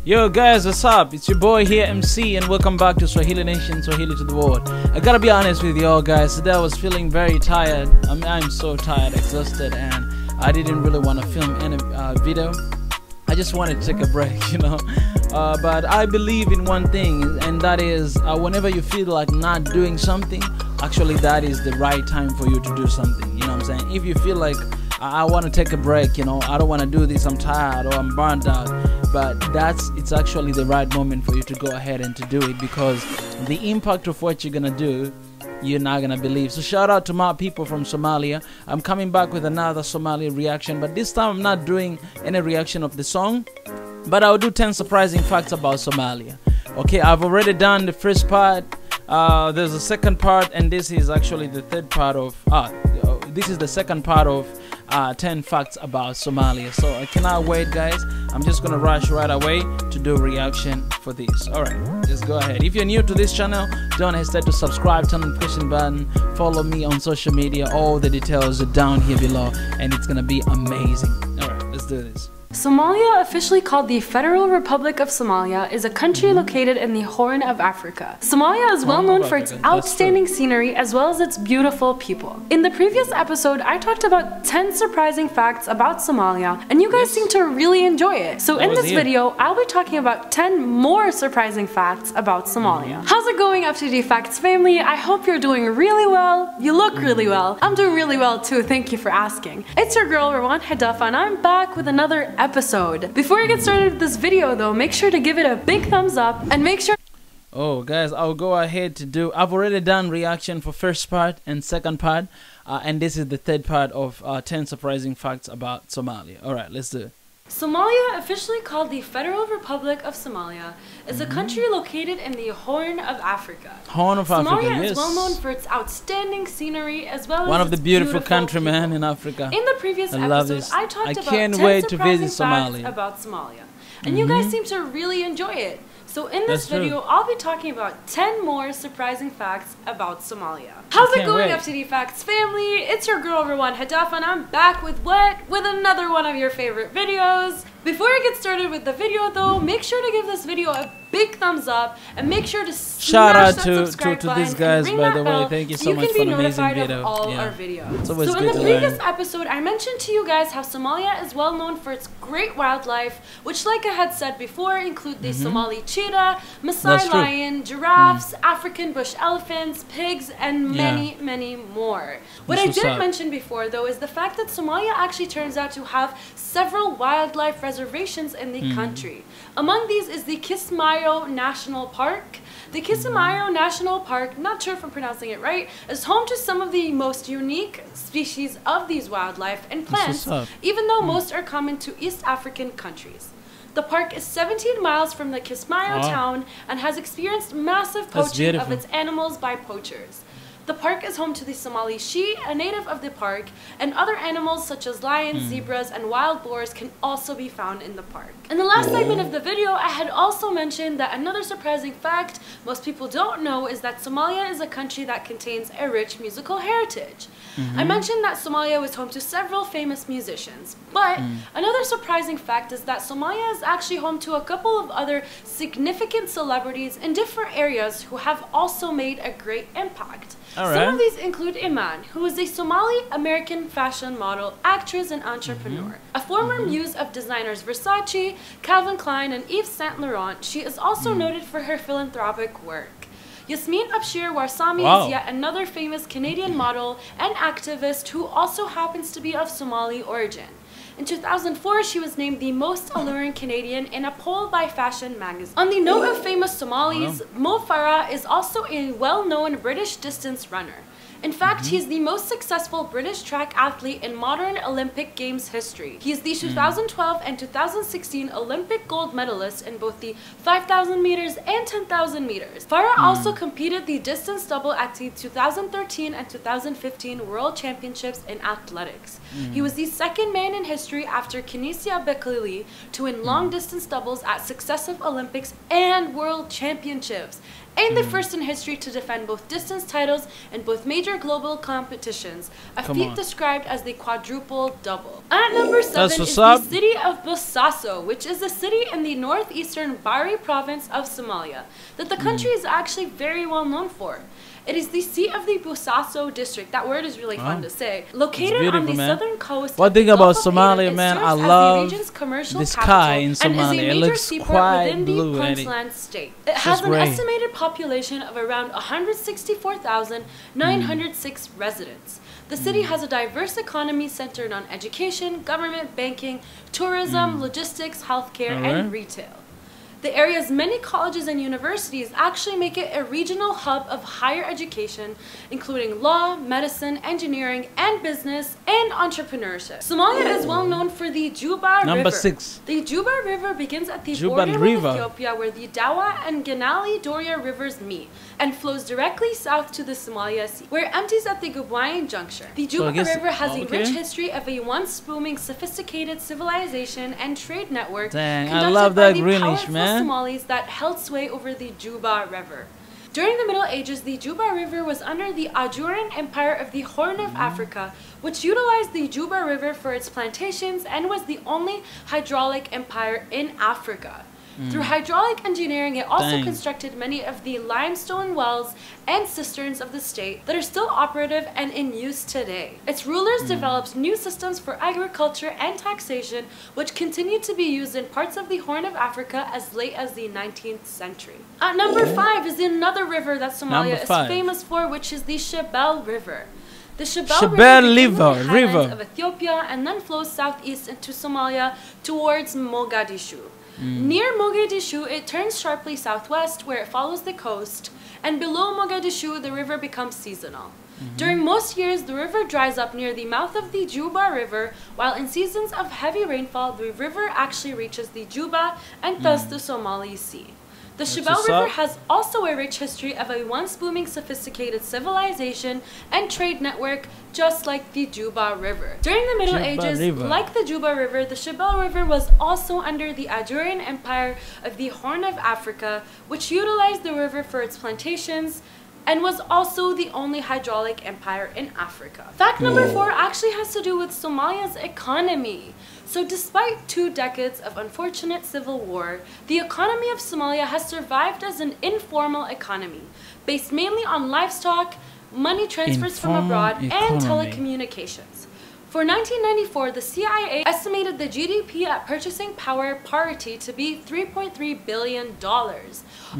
Yo guys, what's up? It's your boy here, MC, and welcome back to Swahili Nation, Swahili to the world. I gotta be honest with y'all guys, today I was feeling very tired. I'm so tired, exhausted, and I didn't really want to film any video. I just wanted to take a break, you know. But I believe in one thing, and that is whenever you feel like not doing something, actually that is the right time for you to do something. You know what I'm saying? If you feel like I want to take a break, you know, I don't want to do this, I'm tired or I'm burned out, but it's actually the right moment for you to go ahead and to do it, because the impact of what you're gonna do, you're not gonna believe. So shout out to my people from Somalia. I'm coming back with another Somali reaction, but this time I'm not doing any reaction of the song, but I'll do 10 surprising facts about Somalia. Okay, I've already done the first part. There's a second part, and this is actually the third part of this is the second part of 10 facts about Somalia. So I cannot wait, guys. I'm just gonna rush right away to do a reaction for this. Alright, let's go ahead. If you're new to this channel, don't hesitate to subscribe, turn on the pushing button, follow me on social media. All the details are down here below, and it's gonna be amazing. Alright, let's do this. Somalia, officially called the Federal Republic of Somalia, is a country located in the Horn of Africa. Somalia is well known for its outstanding scenery as well as its beautiful people. In the previous episode, I talked about 10 surprising facts about Somalia, and you guys seem to really enjoy it. So in this video, I'll be talking about 10 more surprising facts about Somalia. How's it going, FTD Facts family? I hope you're doing really well. You look really well. I'm doing really well too, thank you for asking. It's your girl, Rawan Hadafa, and I'm back with another episode. Before I get started with this video though, make sure to give it a big thumbs up and make sure. Oh guys, I'll go ahead to do, I've already done reaction for first part and second part, and this is the third part of 10 surprising facts about Somalia. Alright, let's do it. Somalia, officially called the Federal Republic of Somalia, is a country located in the Horn of Africa. Horn of Africa, Somalia yes. is well known for its outstanding scenery as well as one of the beautiful country, people. man, in Africa. In the previous episode, I talked about 10 surprising facts about Somalia, and you guys seem to really enjoy it. So in this video, I'll be talking about 10 more surprising facts about Somalia. How's it going, FTD Facts family? It's your girl, Rawan Hadafa, and I'm back with what? With another one of your favorite videos. Before I get started with the video though, make sure to give this video a big thumbs up and make sure to shout out to these guys, by the way. Thank you so much for an amazing video. Our videos. It's always so in the previous episode, I mentioned to you guys how Somalia is well known for its great wildlife, which, like I had said before, include the Somali cheetah, Maasai lion, giraffes, African bush elephants, pigs, and many more. What I didn't mention before though is the fact that Somalia actually turns out to have several wildlife reservations in the country. Among these is the XIAO National Park. The XIAO National Park, not sure if I'm pronouncing it right, is home to some of the most unique species of these wildlife and plants, even though most are common to East African countries. The park is 17 miles from the XIAO town and has experienced massive poaching of its animals by poachers. The park is home to the Somali she, a native of the park, and other animals such as lions, zebras, and wild boars can also be found in the park. In the last segment of the video, I had also mentioned that another surprising fact most people don't know is that Somalia is a country that contains a rich musical heritage. I mentioned that Somalia was home to several famous musicians, but another surprising fact is that Somalia is actually home to a couple of other significant celebrities in different areas who have also made a great impact. Some of these include Iman, who is a Somali-American fashion model, actress, and entrepreneur. A former muse of designers Versace, Calvin Klein, and Yves Saint Laurent, she is also noted for her philanthropic work. Yasmin Abshir Warsami is yet another famous Canadian model and activist who also happens to be of Somali origin. In 2004, she was named the most alluring Canadian in a poll by Fashion Magazine. On the note of famous Somalis, Mo Farah is also a well-known British distance runner. In fact, he is the most successful British track athlete in modern Olympic Games history. He is the 2012 and 2016 Olympic gold medalist in both the 5,000 meters and 10,000 meters. Farah also competed the distance double at the 2013 and 2015 World Championships in athletics. He was the second man in history after Kinesia Bekele to win long distance doubles at successive Olympics and World Championships, and the first in history to defend both distance titles in both major major global competitions, a feat described as the quadruple double. At number 7 is the city of Bosaso, which is a city in the northeastern Bari province of Somalia that the country is actually very well known for. It is the seat of the Bosaso district. That word is really fun to say. Located on the southern coast. One thing about Somalia, man, I love the sky in Somalia. It looks quite blue. State. It has an estimated population of around 164,906 residents. The city has a diverse economy centered on education, government, banking, tourism, logistics, healthcare, and retail. The area's many colleges and universities actually make it a regional hub of higher education, including law, medicine, engineering, and business, and entrepreneurship. Somalia is well known for the Juba River. Number 6. The Juba River begins at the border with Ethiopia, where the Dawa and Ganali Doria rivers meet, and flows directly south to the Somalia Sea, where it empties at the Gubwayan Junction. The Juba River has a rich history of a once booming, sophisticated civilization and trade network conducted by the powerful Somalis that held sway over the Juba River. During the Middle Ages, the Juba River was under the Ajuran Empire of the Horn of Africa, which utilized the Juba River for its plantations and was the only hydraulic empire in Africa. Through hydraulic engineering, it also constructed many of the limestone wells and cisterns of the state that are still operative and in use today. Its rulers developed new systems for agriculture and taxation, which continued to be used in parts of the Horn of Africa as late as the 19th century. At number 5 is another river that Somalia is famous for, which is the Shabelle River. The Shabelle River begins in the highlands of Ethiopia and then flows southeast into Somalia towards Mogadishu. Near Mogadishu, it turns sharply southwest where it follows the coast, and below Mogadishu, the river becomes seasonal. During most years, the river dries up near the mouth of the Juba River, while in seasons of heavy rainfall, the river actually reaches the Juba and thus the Somali Sea. The Shabelle River has also a rich history of a once booming sophisticated civilization and trade network, just like the Juba River. During the Middle Ages, like the Juba River, the Shabelle River was also under the Ajuran Empire of the Horn of Africa, which utilized the river for its plantations and was also the only hydraulic empire in Africa. Fact number 4 actually has to do with Somalia's economy. So despite 2 decades of unfortunate civil war, the economy of Somalia has survived as an informal economy, based mainly on livestock, money transfers from abroad, and telecommunications. For 1994, the CIA estimated the GDP at purchasing power parity to be $3.3 billion.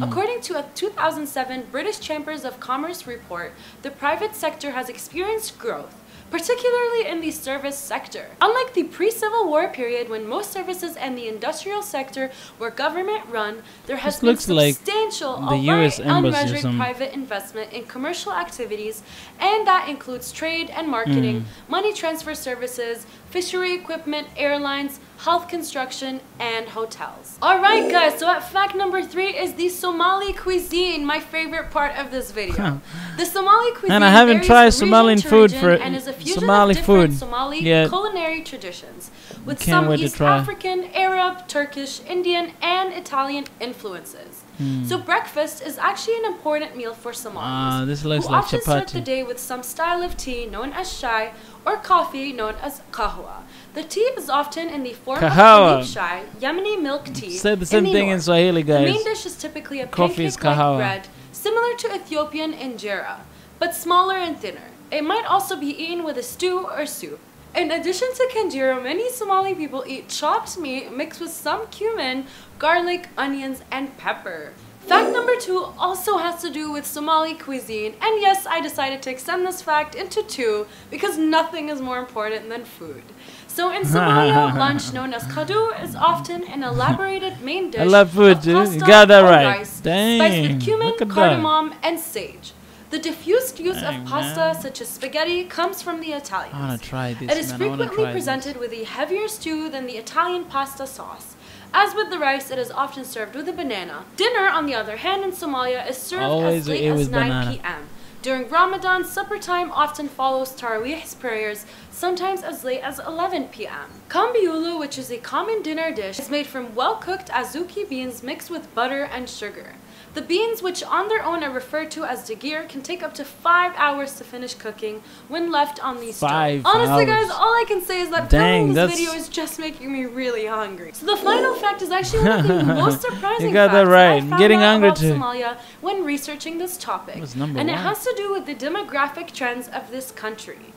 According to a 2007 British Chambers of Commerce report, the private sector has experienced growth, particularly in the service sector. Unlike the pre-Civil War period when most services and the industrial sector were government-run, there has been substantial, albeit unmeasured private investment in commercial activities, and that includes trade and marketing, money transfer services, fishery equipment, airlines, health construction, and hotels. Alright guys, so at fact number 3 is the Somali cuisine, my favorite part of this video. The Somali cuisine and I haven't tried Somalian food for and is a fusion of different Somali culinary traditions with some East African, Arab, Turkish, Indian, and Italian influences. So breakfast is actually an important meal for Somalis, this looks who like often chapati. start the day with some style of tea known as shai or coffee known as kahwa. The tea is often in the form of Halib shai, Yemeni milk tea. Say the same thing in Swahili, guys. The main dish is typically a pancake-like bread, similar to Ethiopian injera, but smaller and thinner. It might also be eaten with a stew or soup. In addition to kanjiro, many Somali people eat chopped meat mixed with some cumin, garlic, onions, and pepper. Fact number 2 also has to do with Somali cuisine, and yes, I decided to extend this fact into 2 because nothing is more important than food. So in Somalia, lunch known as kadu is often an elaborated main dish of pasta you got that right. Rice, spiced with cumin, cardamom, and sage. The diffused use of pasta, such as spaghetti, comes from the Italians. I want to try this. It is frequently presented with a heavier stew than the Italian pasta sauce. As with the rice, it is often served with a banana. Dinner, on the other hand, in Somalia is served as late as 9 p.m. During Ramadan, supper time often follows Taraweeh's prayers, sometimes as late as 11 p.m. Kambiulu, which is a common dinner dish, is made from well-cooked azuki beans mixed with butter and sugar. The beans, which on their own are referred to as dagir, can take up to 5 hours to finish cooking when left on the stove. Honestly, guys, all I can say is that filming this video is just making me really hungry. So the final fact is actually one of the most surprising facts that I found out about Somalia when researching this topic. And it has to do with the demographic trends of this country.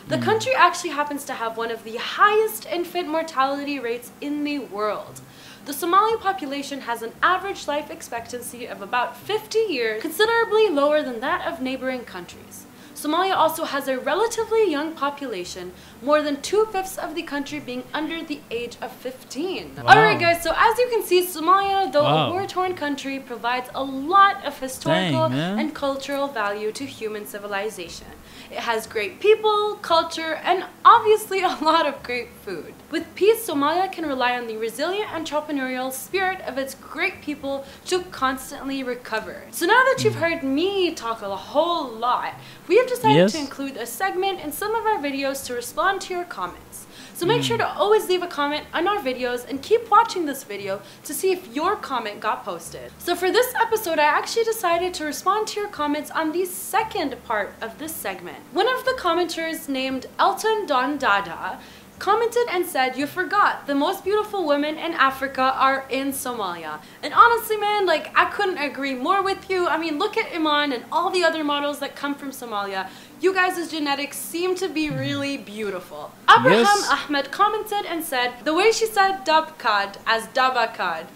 The country actually happens to have one of the highest infant mortality rates in the world. The Somali population has an average life expectancy of about 50 years, considerably lower than that of neighboring countries. Somalia also has a relatively young population, more than 2/5 of the country being under the age of 15. Wow. Alright guys, so as you can see, Somalia, though a war-torn country, provides a lot of historical and cultural value to human civilization. It has great people, culture, and obviously a lot of great food. With peace, Somalia can rely on the resilient entrepreneurial spirit of its great people to constantly recover. So now that you've heard me talk a whole lot, we have decided to include a segment in some of our videos to respond to your comments. So make sure to always leave a comment on our videos and keep watching this video to see if your comment got posted. So for this episode, I actually decided to respond to your comments on the second part of this segment. One of the commenters, named Elton Don Dada, commented and said, "You forgot the most beautiful women in Africa are in Somalia." And honestly, man, like, I couldn't agree more with you. I mean, look at Iman and all the other models that come from Somalia. You guys' genetics seem to be really beautiful. Abraham Ahmed commented and said, "The way she said dabkad as dabakad."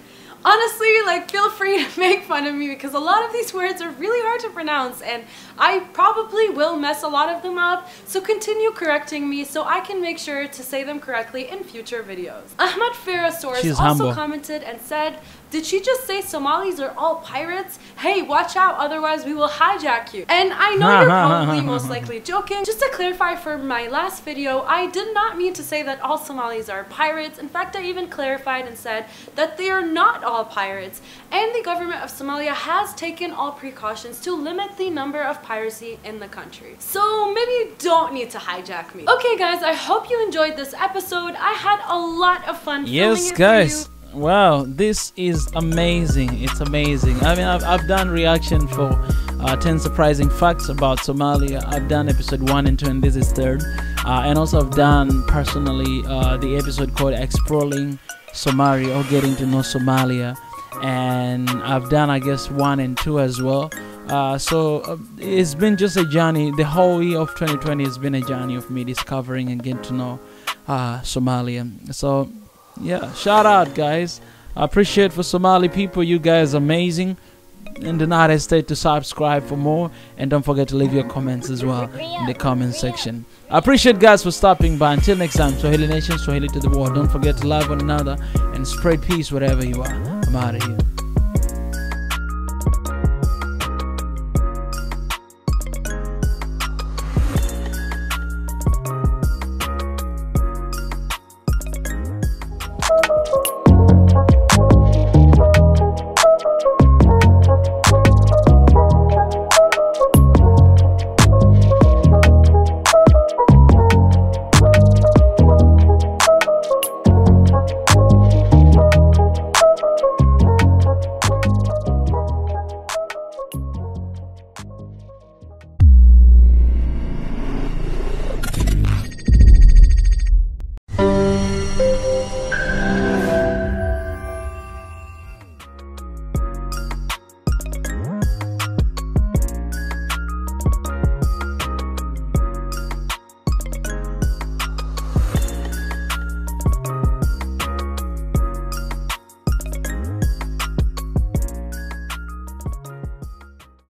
Honestly, like, feel free to make fun of me because a lot of these words are really hard to pronounce and I probably will mess a lot of them up, so continue correcting me so I can make sure to say them correctly in future videos. Ahmad Ferasaurus also commented and said, "Did she just say Somalis are all pirates? Hey, watch out, otherwise we will hijack you." And I know you're probably most likely joking. Just to clarify for my last video, I did not mean to say that all Somalis are pirates. In fact, I even clarified and said that they are not all pirates, and the government of Somalia has taken all precautions to limit the number of piracy in the country. So maybe you don't need to hijack me. Okay guys, I hope you enjoyed this episode. I had a lot of fun filming it for you. Wow, this is amazing. It's amazing. I mean, I've done reaction for 10 surprising facts about Somalia. I've done episode 1 and 2, and this is third. And also I've done personally the episode called Exploring Somalia, or Getting to Know Somalia. And I've done, I guess, 1 and 2 as well. So it's been just a journey. The whole year of 2020 has been a journey of me discovering and getting to know Somalia. So yeah, shout out guys. I appreciate for Somali people. You guys are amazing, and do not hesitate to subscribe for more, and don't forget to leave your comments as well in the comment section. I appreciate guys for stopping by. Until next time, Swahili Nation, Swahili to the world. Don't forget to love one another and spread peace wherever you are. I'm out of here.